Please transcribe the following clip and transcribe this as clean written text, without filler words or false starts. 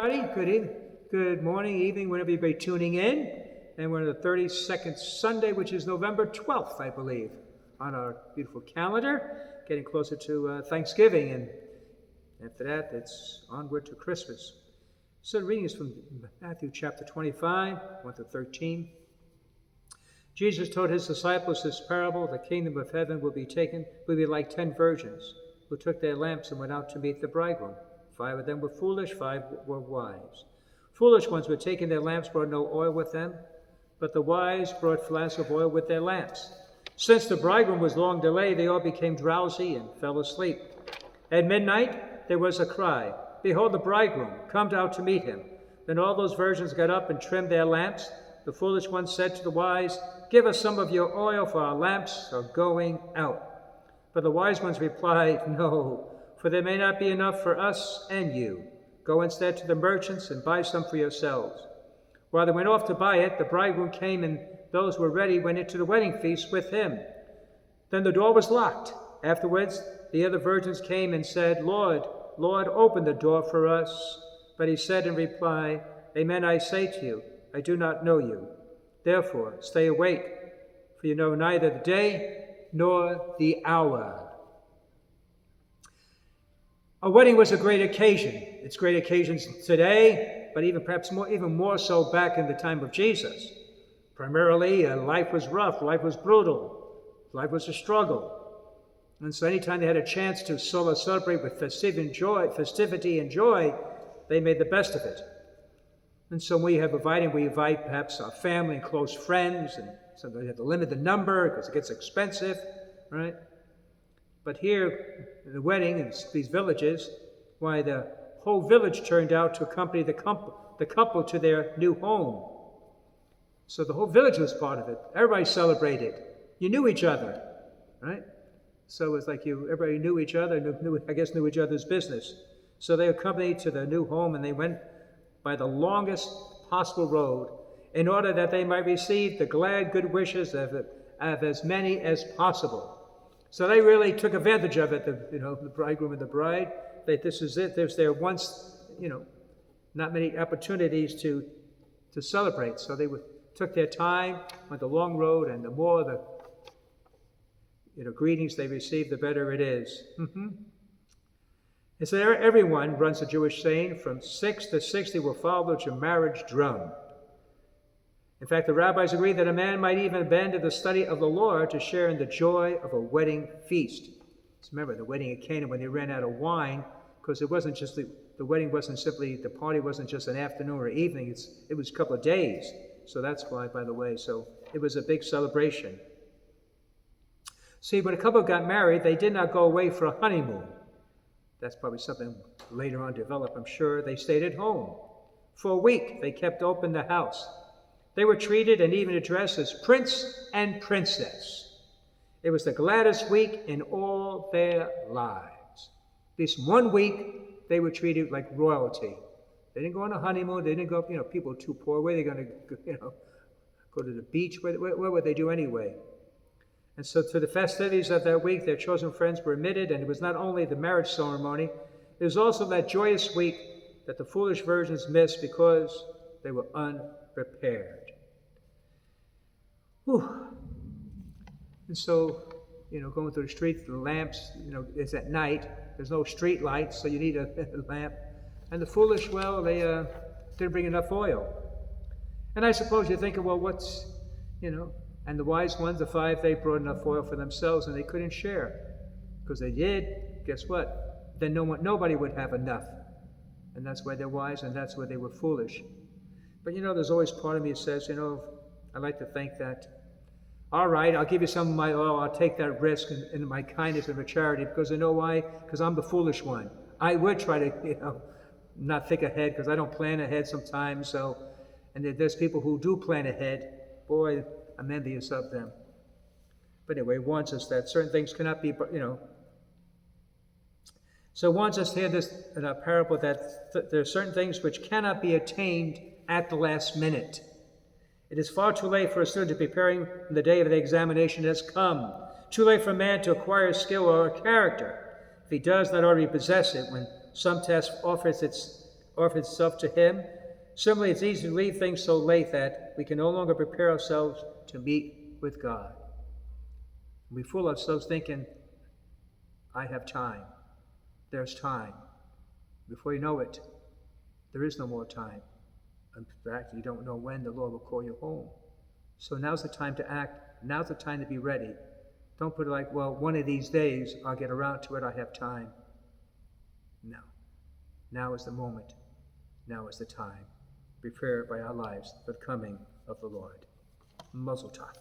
Good morning, evening, whenever you be tuning in. And we're on the 32nd Sunday, which is November 12th, I believe, on our beautiful calendar, getting closer to Thanksgiving. And after that, it's onward to Christmas. So the reading is from Matthew chapter 25, 1 to 13. Jesus told his disciples this parable: the kingdom of heaven will be like 10 virgins who took their lamps and went out to meet the bridegroom. 5 of them were foolish, 5 were wise. Foolish ones were taking their lamps, brought no oil with them, but the wise brought flasks of oil with their lamps. Since the bridegroom was long delayed, they all became drowsy and fell asleep. At midnight there was a cry, "Behold, the bridegroom, come out to meet him." Then all those virgins got up and trimmed their lamps. The foolish ones said to the wise, "Give us some of your oil, for our lamps are going out." But the wise ones replied, "No, for there may not be enough for us and you. Go instead to the merchants and buy some for yourselves." While they went off to buy it, the bridegroom came, and those who were ready went into the wedding feast with him. Then the door was locked. Afterwards, the other virgins came and said, "Lord, Lord, open the door for us." But he said in reply, "Amen, I say to you, I do not know you. Therefore, stay awake, for you know neither the day nor the hour." A wedding was a great occasion. It's great occasions today, but even more so back in the time of Jesus. Primarily, life was rough, life was brutal, life was a struggle. And so anytime they had a chance to celebrate with festivity and joy, they made the best of it. And so when we invite perhaps our family and close friends, and sometimes you have to limit the number because it gets expensive, right? But here, in the wedding in these villages, why the whole village turned out to accompany the couple to their new home. So the whole village was part of it. Everybody celebrated. You knew each other, right? So it was like everybody knew each other, knew each other's business. So they accompanied to the new home, and they went by the longest possible road in order that they might receive the glad good wishes of as many as possible. So they really took advantage of it, the bridegroom and the bride. This is it. There's there once, not many opportunities to celebrate. So they took their time, went the long road, and the more the greetings they received, the better it is. And so everyone, runs the Jewish saying, from 6 to 60 will follow the marriage drum. In fact, the rabbis agreed that a man might even abandon the study of the law to share in the joy of a wedding feast. So remember, the wedding at Cana, when they ran out of wine, because it wasn't just the wedding wasn't simply, the party wasn't just an afternoon or evening, it was a couple of days. So that's why, by the way, so it was a big celebration. See, when a couple got married, they did not go away for a honeymoon. That's probably something later on developed, I'm sure. They stayed at home. For a week, they kept open the house. They were treated and even addressed as prince and princess. It was the gladdest week in all their lives. At least 1 week, they were treated like royalty. They didn't go on a honeymoon. They didn't go, people too poor. Where are they going to, go to the beach? Where would they do anyway? And so to the festivities of that week, their chosen friends were admitted, and it was not only the marriage ceremony, it was also that joyous week that the foolish virgins missed because they were unprepared. Whew. And so, going through the streets, the lamps, it's at night. There's no street lights, so you need a lamp. And the foolish, they didn't bring enough oil. And I suppose you're thinking, well, what's, and the wise ones, the 5, they brought enough oil for themselves, and they couldn't share. Because they did, guess what? Then nobody would have enough. And that's why they're wise, and that's why they were foolish. But there's always part of me that says, I like to think that, all right, I'll give you some of my oil, I'll take that risk in my kindness and my charity, because I know why? Because I'm the foolish one. I would try to, not think ahead, because I don't plan ahead sometimes, and there's people who do plan ahead. Boy, I'm envious of them. But anyway, it warns us that certain things cannot be, So it warns us here in a parable that there are certain things which cannot be attained at the last minute. It is far too late for a student to be preparing when the day of the examination has come. Too late for a man to acquire a skill or a character, if he does not already possess it when some test offers its offer itself to Him. Similarly, it's easy to leave things so late that we can no longer prepare ourselves to meet with God. We fool ourselves thinking, I have time. There's time. Before you know it, there is no more time. In fact, you don't know when the Lord will call you home. So now's the time to act. Now's the time to be ready. Don't put it like, well, one of these days I'll get around to it. I have time. No. Now is the moment. Now is the time. Prepare by our lives for the coming of the Lord. Mazel tov.